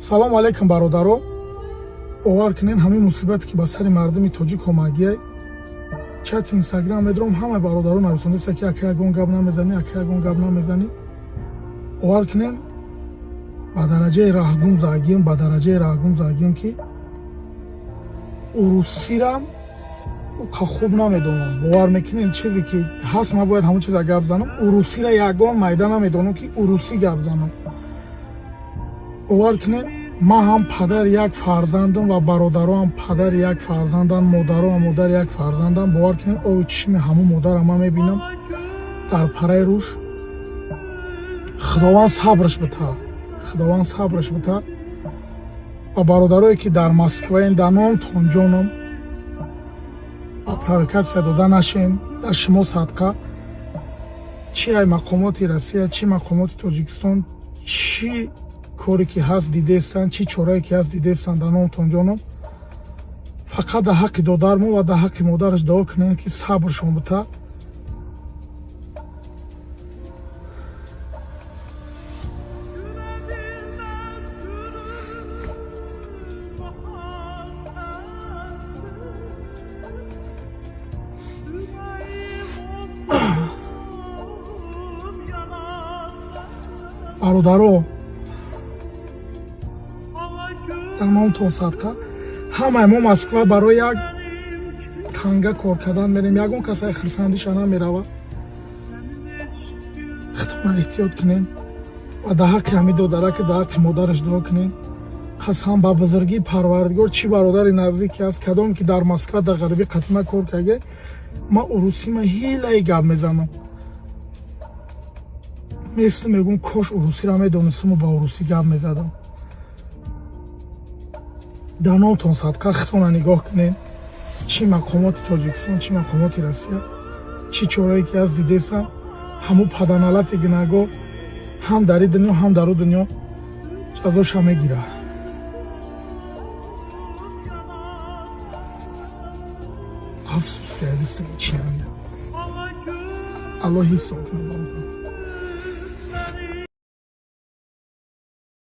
салом алейкум бародаро. бовар кунед ҳамин мусибате ки ба сари мардуми тоҷик омагия чати инстаграм медорам ҳамаи бародаро нависондаста ки ака ягон гап намезанӣ, ака ягон гап намезанӣ. бовар кунед ба дараҷаи раҳгум заагим ки урусирам хуб намедонам. бовар мекунед чизе ки ҳаст набояд ҳамон чиза гап занам. урусира ягон майда намедонам ки урусӣ гап занам. бовар кунед ман ҳам падар як фарзандам ва бародаро ҳам падар як фарзандам, модаро ҳам модар як фарзандам. бовар кунед ови чишми ҳамон модарам ман мебинам дар параи рӯш. худованд сабраш бита. ва бародарое ки дар Москваен дар номтон ҷонам ва провокатсия дода нашем дар шумо садқа. чи ай мақомоти Россия, чи мақомоти Тоҷикистон, чи коре ки ҳаст дидестан, чи чорае ки ҳаст дидестан дар номтон ҷонам. фақат дар ҳаққи додармо ва дар ҳаққи модараш дуо кунед ки сабршон бита. бародаро дар номтон садқа ҳамаи мо Москва барои як танга кор кардан мерем. ягон кас ай хирсандиша намеравад. худтона эҳтиёт кунед ва дар ҳаққи ҳамин додараки дар ҳаққи модараш дуо кунед. қасам ба бузургии Парвардигор чи бародари наздики аст кадом ки дар Москва дар ғарбӣ қатина кор карда ман урусима ҳилаи гап мезанам. месли мегӯм кош урусиро медонистаму ба урусӣ гап мезадам. дар номтон садқа худтона нигоҳ кунед чи мақомоти Тоҷикистон, чи мақомоти Россия, чи чорае ки ҳаст дидестан ҳамун паданалати гунahгор ҳам дар ин дунё ҳам дар он дунё ҷазоша мегирад. афсус кардистам чи намегӯям. алло ҳисоб кунад.